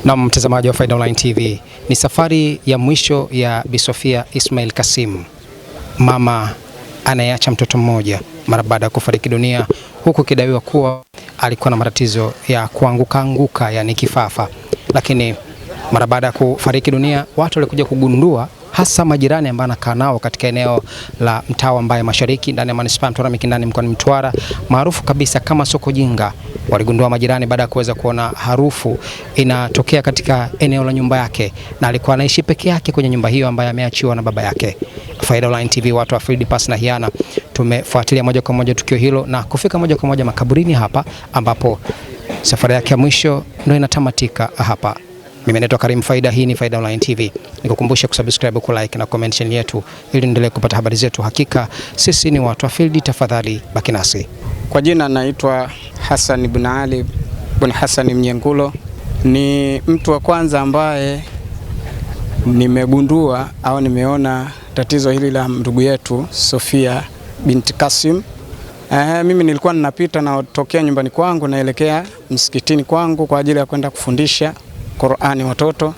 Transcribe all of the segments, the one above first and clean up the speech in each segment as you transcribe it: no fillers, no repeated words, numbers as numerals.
Na mtazamaji wa Faida Online TV, ni safari ya mwisho ya Bi Sofia Ismail Kasim, mama anayeacha mtoto mmoja mara baada ya kufariki dunia, huku kidaiwa kuwa alikuwa na matatizo ya kuanguka, yani kifafa. Lakini mara baada ya kufariki dunia, watu walikuja kugundua, hasa majirani ambao anakaa nao katika eneo la mtaa wa Mbae Mashariki ndani ya manispaa ya Mtwara Mikindani mkoani Mtwara, maarufu kabisa kama soko jinga. Waligundua majirani baada ya kuweza kuona harufu inatokea katika eneo la nyumba yake, na alikuwa anaishi peke yake kwenye nyumba hiyo ambayo ameachiwa na baba yake. Faida Online TV, watu wa Field Pass na Hiana, tumefuatilia moja kwa moja tukio hilo na kufika moja kwa moja makaburini hapa, ambapo safari yake ya mwisho ndio inatamatika hapa. Mimi naitwa Karim Faida, hii ni Faida Online TV. Nikukumbusha kusubscribe, ku like na comment channel yetu ili endelee kupata habari zetu. Hakika sisi ni watu wa field, tafadhali baki nasi. Kwa jina naitwa Hassan ibn Ali ibn Hassan Mnyengulo. Ni mtu wa kwanza ambaye nimegundua au nimeona tatizo hili la ndugu yetu Sofia binti Kasim. Mimi nilikuwa ninapita na tokea nyumbani kwangu naelekea msikitini kwangu kwa ajili ya kwenda kufundisha Qur'ani watoto.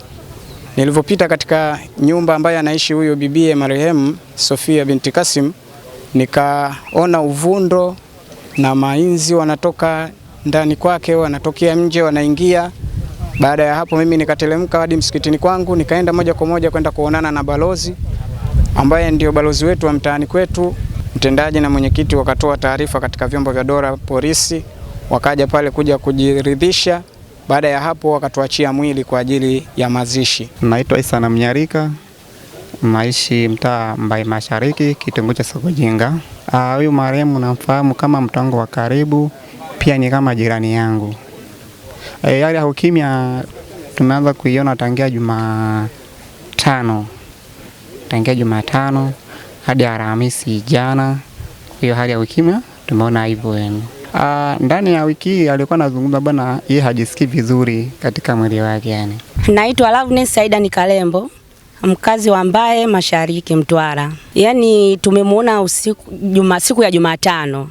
Nilipopita katika nyumba ambayo anaishi huyo bibie marehemu Sofia binti Kasim, nikaona uvundo na mainzi wanatoka ndani kwake, wanatokea nje, wanaingia. Baada ya hapo mimi nikatelemka hadi msikitini kwangu, nikaenda moja kwa moja kwenda kuonana na balozi ambaye ndio balozi wetu wa mtaani kwetu. Mtendaji na mwenyekiti wakatoa taarifa katika vyombo vya dola, polisi wakaja pale kuja kujiridhisha. Baada ya hapo wakatuachia mwili kwa ajili ya mazishi. Naitwa Isa na Mnyarika, naishi mtaa Mbae Mashariki, kitongoji cha Soko Jinga. Huyu marehemu namfahamu kama mtu wangu wa karibu, pia ni kama jirani yangu. Hali ya ukimya tumeanza kuiona tangia Jumatano hadi Alhamisi jana. Hiyo hali ya ukimya tumeona hivyo yani. Ndani ya wiki alikuwa anazungumza bwana, yeye hajisikii vizuri katika mwili wake yani. Naitwa Loveness Saida Nikalembo, mkazi wa Mbae Mashariki Mtwara. Yani tumemuona siku ya Jumatano.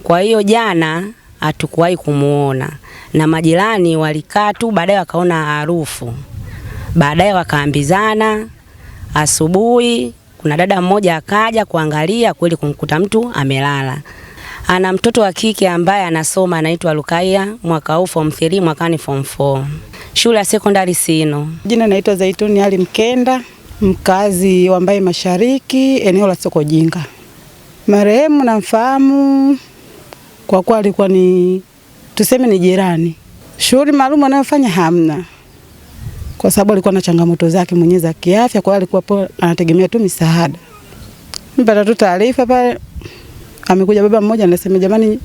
Kwa hiyo jana hatukuwahi kumuona. Na majirani walikaa tu, baadaye wakaona harufu. Baadaye wakaambizana, asubuhi kuna dada mmoja akaja kuangalia, kweli kumkuta mtu amelala. Ana mtoto wa kike ambaye anasoma, anaitwa Lukaya, mwaka huu form 3, mwakani form 4. Shule ya sekondari Sino. Jina naitwa Zaituni Ali Mkenda, mkazi wa Mbae Mashariki, eneo la Soko Jinga. Marehemu namfahamu kwa kuwa alikuwa tuseme ni jirani. Shughuli maalum anayofanya hamna, kwa sababu alikuwa na changamoto zake mwenyewe za kiafya, kwa hiyo alikuwa anategemea tu misaada. Nipata tu taarifa pale, amekuja baba mmoja anasema, jamani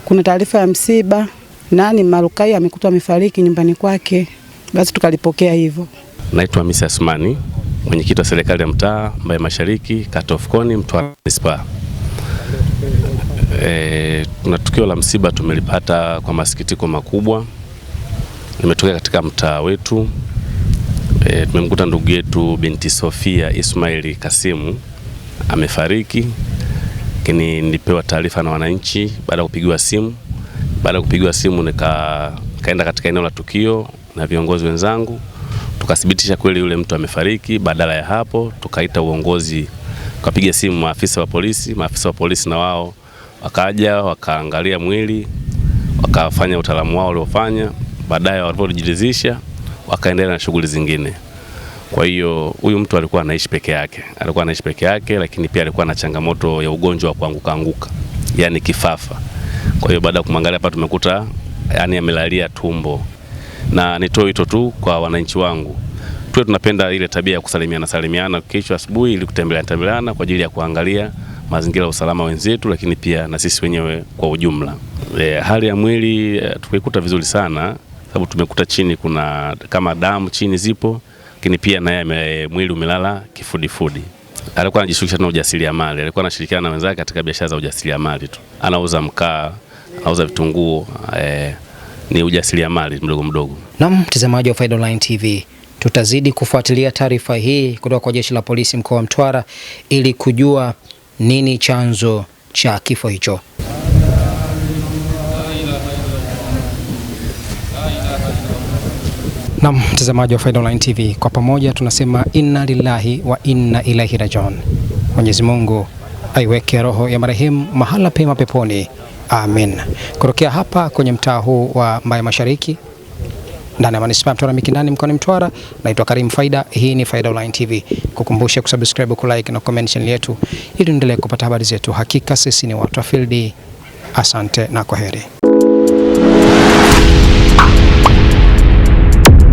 kuna taarifa ya msiba, nani Marukai amekutwa amefariki nyumbani kwake. Basi tukalipokea hivyo. Naitwa Hamisi Asmani, mwenyekiti wa serikali ya mtaa Mbae Mashariki, kata of Koni, Mtwara Manispaa. Kuna tukio la msiba tumelipata kwa masikitiko makubwa. Limetokea katika mtaa wetu. Tumemkuta ndugu yetu binti Sofia Ismail Kasim amefariki. Lakini nilipewa taarifa na wananchi baada ya kupigiwa simu. Nikaenda katika eneo la tukio na viongozi wenzangu, tukathibitisha kweli yule mtu amefariki. Badala ya hapo tukaita uongozi, tukapiga simu maafisa wa polisi na wao wakaja wakaangalia mwili, wakafanya utaalamu wao waliofanya. Baadaye walipojiridhisha wakaendelea na shughuli zingine. Kwa hiyo huyu mtu alikuwa anaishi peke yake, lakini pia alikuwa na changamoto ya ugonjwa wa kuanguka, yani kifafa. Kwa hiyo baada ya kumwangalia hapa tumekuta yani amelalia tumbo. Na nitoe wito tu kwa wananchi wangu, tunapenda ile tabia ya kusalimiana kesho asubuhi, ili kutembeleana kwa ajili ya kuangalia mazingira ya usalama wenzetu, lakini pia na sisi wenyewe kwa ujumla. Hali ya mwili tumeikuta vizuri sana, sababu tumekuta chini kuna kama damu chini zipo, lakini pia naye mwili umelala kifudifudi. Alikuwa anajishughulisha na ujasiriamali, alikuwa anashirikiana na wenzake katika biashara za ujasiriamali tu. Anauza mkaa, anauza vitunguu, ni ujasiriamali mdogo. Na mtazamaji wa Faida Online TV, tutazidi kufuatilia taarifa hii kutoka kwa jeshi la polisi mkoa wa Mtwara ili kujua nini chanzo cha kifo hicho. Na mtazamaji wa Faida Online TV, kwa pamoja tunasema inna lillahi wa inna ilaihi rajiun. Mwenyezi Mungu aiweke roho ya marehemu mahala pema peponi. Amin. Kutokea hapa kwenye mtaa huu wa Mbaya Mashariki ndani ya manispaa Mtwara Mikindani mkoani Mtwara, naitwa Karim Faida. Hii ni Faida Online TV. Kukumbusha kusubscribe, kulike na comment channel yetu ili endelee kupata habari zetu. Hakika sisi ni watu wa field. Asante na kwaheri.